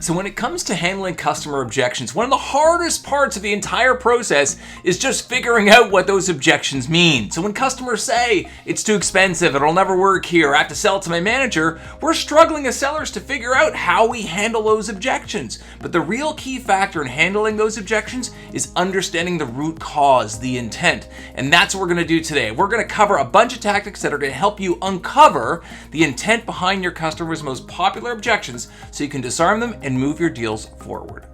So when it comes to handling customer objections, one of the hardest parts of the entire process is just figuring out what those objections mean. So when customers say, it's too expensive, it'll never work here, I have to sell it to my manager, we're struggling as sellers to figure out how we handle those objections. But the real key factor in handling those objections is understanding the root cause, the intent. And that's what we're gonna do today. We're gonna cover a bunch of tactics that are gonna help you uncover the intent behind your customers' most popular objections so you can disarm them and move your deals forward.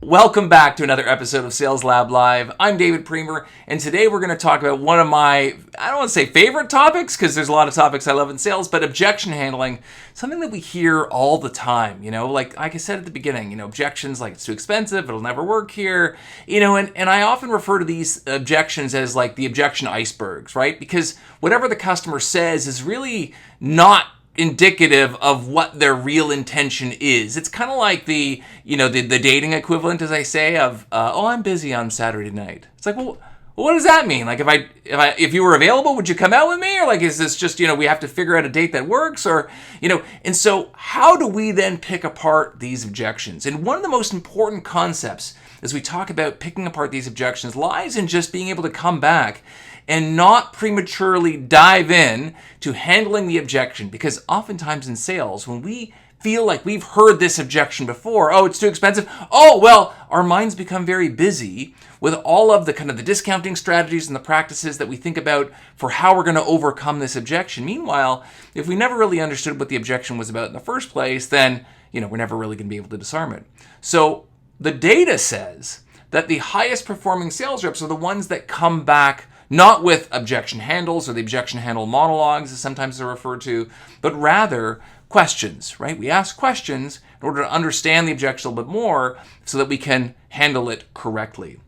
Welcome back to another episode of Sales Lab Live. I'm David Premer, and today we're going to talk about one of my, I don't want to say favorite topics, because there's a lot of topics I love in sales, but objection handling, something that we hear all the time, like I said at the beginning, objections like it's too expensive, it'll never work here, and I often refer to these objections as like the objection icebergs, right? Because whatever the customer says is really not indicative of what their real intention is. It's kind of like the dating equivalent, as I say, of I'm busy on Saturday night. It's like, well, what does that mean? Like, if you were available, would you come out with me? Or like, is this just we have to figure out a date that works? Or and so how do we then pick apart these objections? And one of the most important concepts as we talk about picking apart these objections lies in just being able to come back and not prematurely dive in to handling the objection. Because oftentimes in sales, when we feel like we've heard this objection before, it's too expensive, our minds become very busy with all of the kind of the discounting strategies and the practices that we think about for how we're going to overcome this objection. Meanwhile, if we never really understood what the objection was about in the first place, then we're never really going to be able to disarm it. So the data says that the highest performing sales reps are the ones that come back not with objection handles or the objection handle monologues, as sometimes they're referred to, but rather questions, right? We ask questions in order to understand the objection a little bit more so that we can handle it correctly.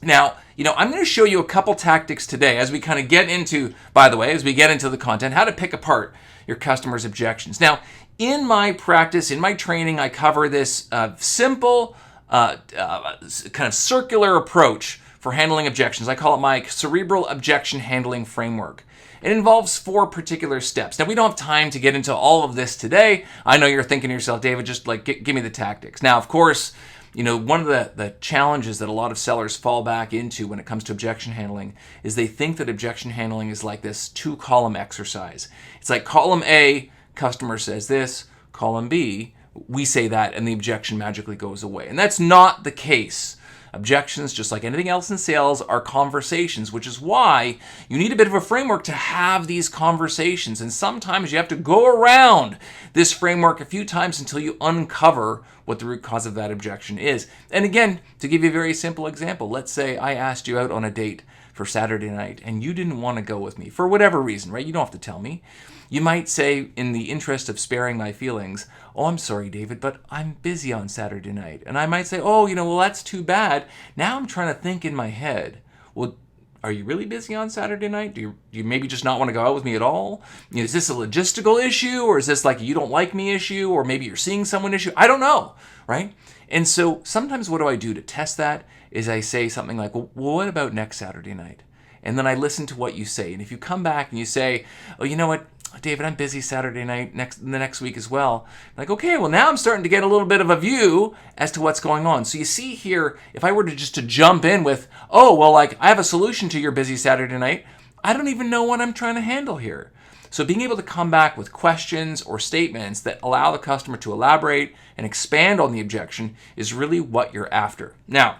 Now, I'm going to show you a couple tactics today as we kind of get into, as we get into the content, how to pick apart your customers' objections. Now, in my practice, in my training, I cover this simple kind of circular approach for handling objections. I call it my Cerebral objection handling framework. It involves 4 particular steps. Now, we don't have time to get into all of this today. I know you're thinking to yourself, David, just give me the tactics. Now, of course, one of the challenges that a lot of sellers fall back into when it comes to objection handling is they think that objection handling is like this 2-column exercise. It's like column A, customer says this, column B, we say that, and the objection magically goes away. And that's not the case. Objections, just like anything else in sales, are conversations, which is why you need a bit of a framework to have these conversations. And sometimes you have to go around this framework a few times until you uncover what the root cause of that objection is. And again, to give you a very simple example, let's say I asked you out on a date for Saturday night and you didn't want to go with me for whatever reason, right? You don't have to tell me. You might say, in the interest of sparing my feelings, I'm sorry, David, but I'm busy on Saturday night. And I might say, well, that's too bad. Now I'm trying to think in my head, well, are you really busy on Saturday night? Do you maybe just not want to go out with me at all? Is this a logistical issue, or is this like a you don't like me issue, or maybe you're seeing someone issue? I don't know, right? And so sometimes what do I do to test that is I say something like, well, what about next Saturday night? And then I listen to what you say. And if you come back and you say, you know what, David, I'm busy Saturday night the next week as well. I'm like, okay, well, now I'm starting to get a little bit of a view as to what's going on. So you see here, if I were to just to jump in with, I have a solution to your busy Saturday night, I don't even know what I'm trying to handle here. So being able to come back with questions or statements that allow the customer to elaborate and expand on the objection is really what you're after. Now,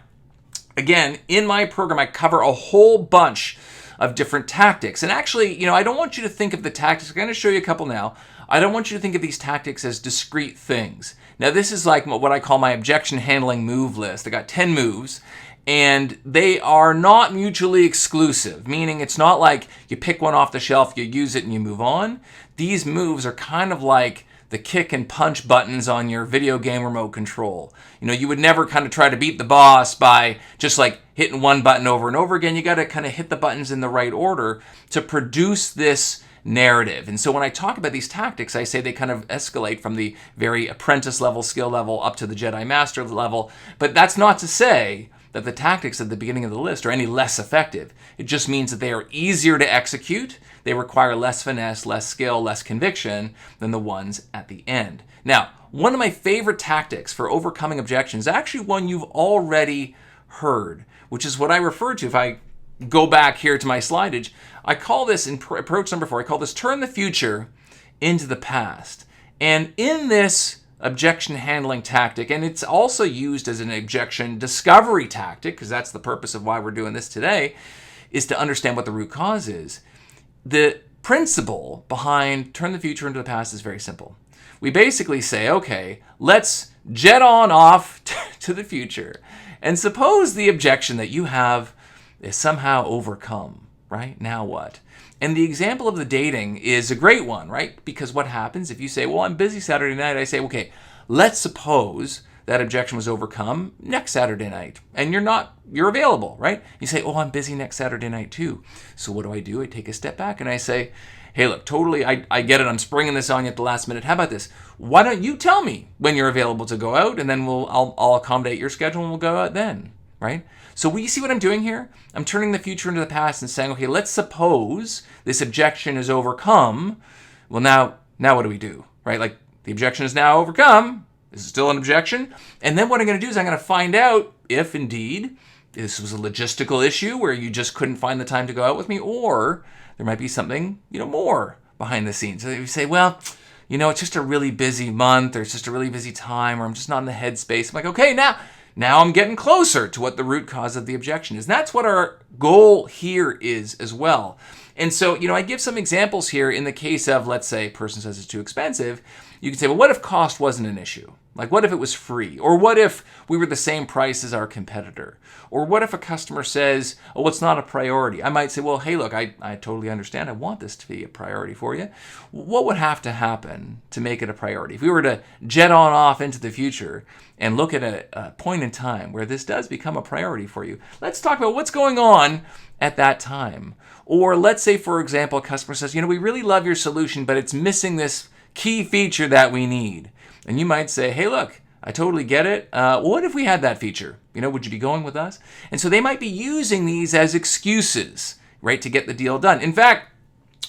again, in my program, I cover a whole bunch of different tactics. And actually, I don't want you to think of the tactics. I'm going to show you a couple now. I don't want you to think of these tactics as discrete things. Now, this is like what I call my objection handling move list. I got 10 moves, and they are not mutually exclusive, meaning it's not like you pick one off the shelf, you use it, and you move on. These moves are kind of like the kick and punch buttons on your video game remote control. You would never kind of try to beat the boss by just like hitting one button over and over again. You got to kind of hit the buttons in the right order to produce this narrative. And so when I talk about these tactics, I say they kind of escalate from the very apprentice level, skill level, up to the Jedi Master level. But that's not to say that the tactics at the beginning of the list are any less effective. It just means that they are easier to execute, they require less finesse, less skill, less conviction than the ones at the end. Now, one of my favorite tactics for overcoming objections is actually one you've already heard, which is what I refer to. If I go back here to my slideage, I call this, in approach number 4, I call this turn the future into the past. And in this objection handling tactic, and it's also used as an objection discovery tactic, because that's the purpose of why we're doing this today, is to understand what the root cause is. The principle behind turn the future into the past is very simple. We basically say, okay, let's jet on off to the future, and suppose the objection that you have is somehow overcome, right? Now what? And the example of the dating is a great one, right? Because what happens if you say, well, I'm busy Saturday night, I say, okay, let's suppose that objection was overcome next Saturday night, and you're available, right? You say, oh, I'm busy next Saturday night too. So what do? I take a step back and I say, hey, look, totally, I get it. I'm springing this on you at the last minute. How about this? Why don't you tell me when you're available to go out, and then I'll accommodate your schedule and we'll go out then, right? So you see what I'm doing here? I'm turning the future into the past and saying, okay, let's suppose this objection is overcome. Well, now what do we do, right? Like, the objection is now overcome. This is still an objection. And then what I'm going to do is I'm going to find out if indeed this was a logistical issue where you just couldn't find the time to go out with me, or there might be something, more behind the scenes. So you say, well, it's just a really busy month, or it's just a really busy time, or I'm just not in the headspace. I'm like, okay, now I'm getting closer to what the root cause of the objection is. And that's what our goal here is as well. And so, I give some examples here in the case of, let's say, a person says it's too expensive. You can say, well, what if cost wasn't an issue? Like, what if it was free? Or what if we were the same price as our competitor? Or what if a customer says, oh, it's not a priority? I might say, well, hey, look, I totally understand. I want this to be a priority for you. What would have to happen to make it a priority? If we were to jet on off into the future and look at a point in time where this does become a priority for you, let's talk about what's going on at that time. Or let's say, for example, a customer says, we really love your solution, but it's missing this key feature that we need. And you might say, hey, look, I totally get it. What if we had that feature? Would you be going with us? And so they might be using these as excuses, right, to get the deal done. In fact,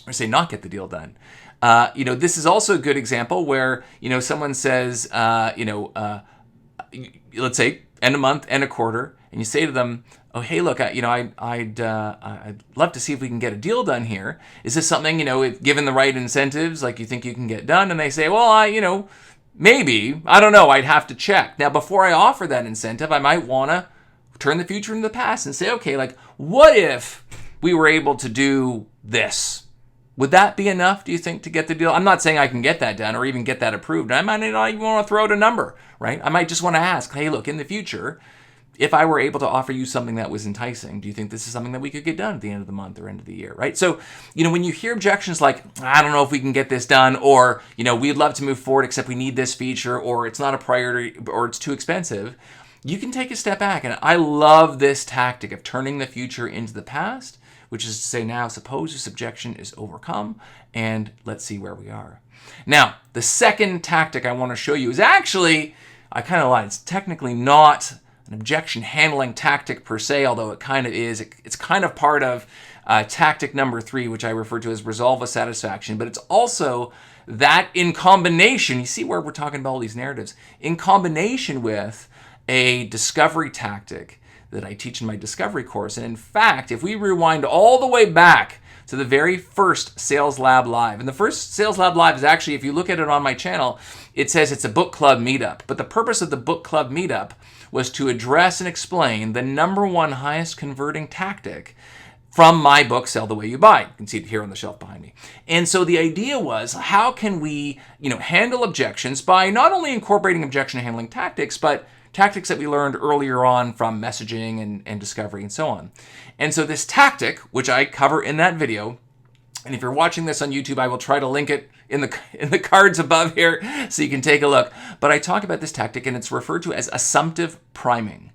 or say not get the deal done. This is also a good example where, someone says, let's say end of month, end of quarter, and you say to them, oh, hey, look, I'd love to see if we can get a deal done here. Is this something, given the right incentives, like you think you can get done? And they say, well, maybe, I don't know, I'd have to check. Now, before I offer that incentive, I might want to turn the future into the past and say, okay, like, what if we were able to do this? Would that be enough, do you think, to get the deal? I'm not saying I can get that done or even get that approved. I might not even want to throw out a number, right? I might just want to ask, hey, look, in the future, if I were able to offer you something that was enticing, do you think this is something that we could get done at the end of the month or end of the year, right? So, when you hear objections like, I don't know if we can get this done, or, we'd love to move forward except we need this feature, or it's not a priority, or it's too expensive, you can take a step back. And I love this tactic of turning the future into the past, which is to say, now suppose this objection is overcome, and let's see where we are. Now, the second tactic I want to show you is actually, I kind of lied, it's technically not an objection handling tactic per se, although it kind of is. It's kind of part of tactic number 3, which I refer to as resolve with satisfaction, but it's also that in combination, you see where we're talking about all these narratives, in combination with a discovery tactic that I teach in my discovery course. And in fact, if we rewind all the way back to the very first Sales Lab Live, and the first Sales Lab Live is actually, if you look at it on my channel, it says it's a book club meetup. But the purpose of the book club meetup was to address and explain the number 1 highest converting tactic from my book, Sell the Way You Buy. You can see it here on the shelf behind me. And so the idea was, how can we, handle objections by not only incorporating objection handling tactics, but tactics that we learned earlier on from messaging and discovery and so on. And so this tactic, which I cover in that video, and if you're watching this on YouTube, I will try to link it in the cards above here so you can take a look. But I talk about this tactic, and it's referred to as assumptive priming.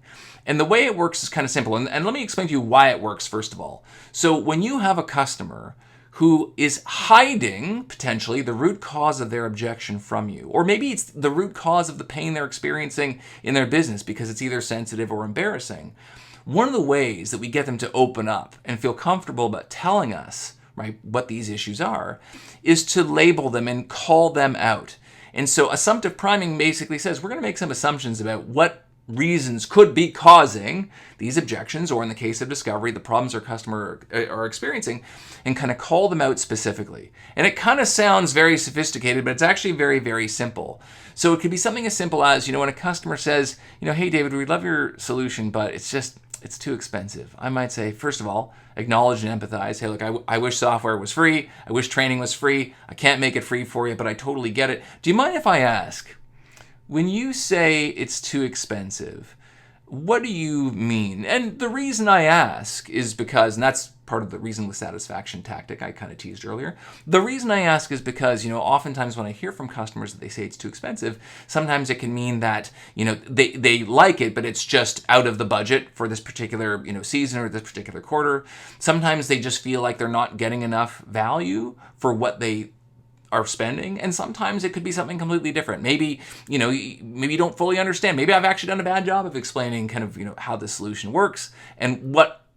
And the way it works is kind of simple. And let me explain to you why it works, first of all. So when you have a customer who is hiding, potentially, the root cause of their objection from you, or maybe it's the root cause of the pain they're experiencing in their business because it's either sensitive or embarrassing, one of the ways that we get them to open up and feel comfortable about telling us, right, what these issues are, is to label them and call them out. And so assumptive priming basically says we're going to make some assumptions about what reasons could be causing these objections, or in the case of discovery, the problems our customer are experiencing, and kind of call them out specifically. And it kind of sounds very sophisticated, but it's actually very, very simple. So it could be something as simple as, when a customer says, hey, David, we love your solution, but it's too expensive. I might say, first of all, acknowledge and empathize. Hey, look, I wish software was free. I wish training was free. I can't make it free for you, but I totally get it. Do you mind if I ask, when you say it's too expensive, what do you mean? And the reason I ask is because, and that's part of the reason with satisfaction tactic I kind of teased earlier. The reason I ask is because, oftentimes when I hear from customers that they say it's too expensive, sometimes it can mean that, they like it, but it's just out of the budget for this particular, season or this particular quarter. Sometimes they just feel like they're not getting enough value for what they are spending, and sometimes it could be something completely different. Maybe, maybe you don't fully understand. Maybe I've actually done a bad job of explaining kind of, how the solution works and what,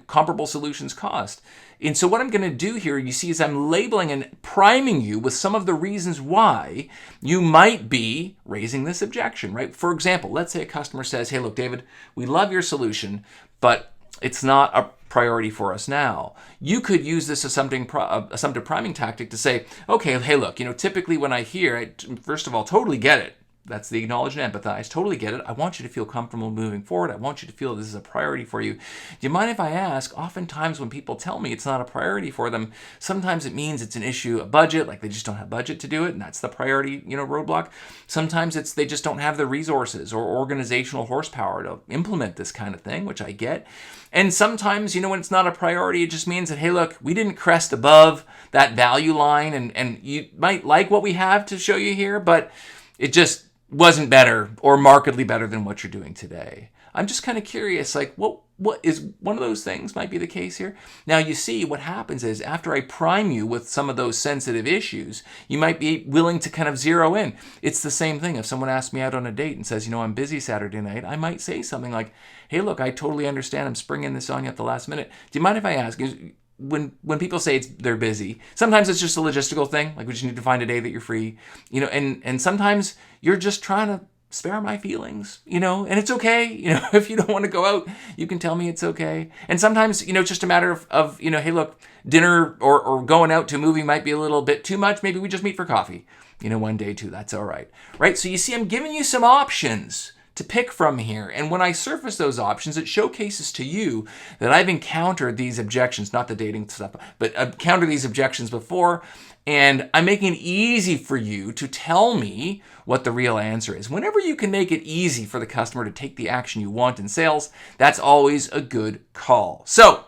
comparable solutions cost. And so what I'm going to do here, you see, is I'm labeling and priming you with some of the reasons why you might be raising this objection, right? For example, let's say a customer says, hey, look, David, we love your solution, but it's not a priority for us now. You could use this assumptive priming tactic to say, okay, hey, look, typically when I hear, first of all, totally get it. That's the acknowledge and empathize. Totally get it. I want you to feel comfortable moving forward. I want you to feel this is a priority for you. Do you mind if I ask, oftentimes when people tell me it's not a priority for them, sometimes it means it's an issue of budget, like they just don't have budget to do it, and that's the priority, roadblock. Sometimes it's they just don't have the resources or organizational horsepower to implement this kind of thing, which I get. And sometimes, when it's not a priority, it just means that, hey, look, we didn't crest above that value line, and you might like what we have to show you here, but it just wasn't better or markedly better than what you're doing today. I'm just kind of curious, like what is one of those things might be the case here? Now, you see what happens is after I prime you with some of those sensitive issues, you might be willing to kind of zero in. It's the same thing. If someone asks me out on a date and says, I'm busy Saturday night, I might say something like, hey, look, I totally understand. I'm springing this on you at the last minute. Do you mind if I ask, when people say they're busy, sometimes it's just a logistical thing, like we just need to find a day that you're free, and sometimes you're just trying to spare my feelings, and it's okay, if you don't want to go out, you can tell me it's okay. And sometimes, it's just a matter of hey, look, dinner or going out to a movie might be a little bit too much. Maybe we just meet for coffee, one day too. That's all right. Right? So you see, I'm giving you some options to pick from here. And when I surface those options, it showcases to you that I've encountered these objections, not the dating stuff, but I've encountered these objections before, and I'm making it easy for you to tell me what the real answer is. Whenever you can make it easy for the customer to take the action you want in sales, that's always a good call. So,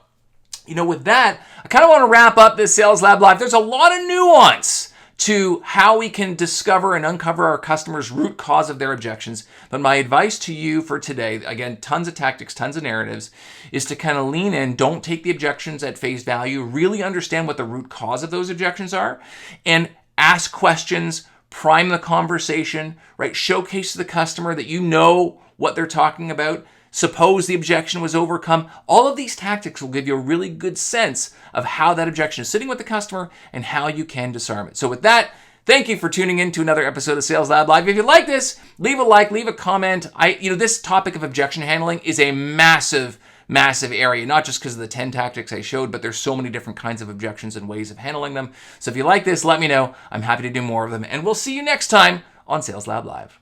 with that, I kind of want to wrap up this Sales Lab Live. There's a lot of nuance to how we can discover and uncover our customers' root cause of their objections. But my advice to you for today, again, tons of tactics, tons of narratives, is to kind of lean in. Don't take the objections at face value. Really understand what the root cause of those objections are and ask questions, prime the conversation, right? Showcase to the customer that you know what they're talking about. Suppose the objection was overcome. All of these tactics will give you a really good sense of how that objection is sitting with the customer and how you can disarm it. So with that, thank you for tuning in to another episode of Sales Lab Live. If you like this, leave a like, leave a comment. This topic of objection handling is a massive area, not just because of the 10 tactics I showed, but there's so many different kinds of objections and ways of handling them. So if you like this, let me know. I'm happy to do more of them. And we'll see you next time on Sales Lab Live.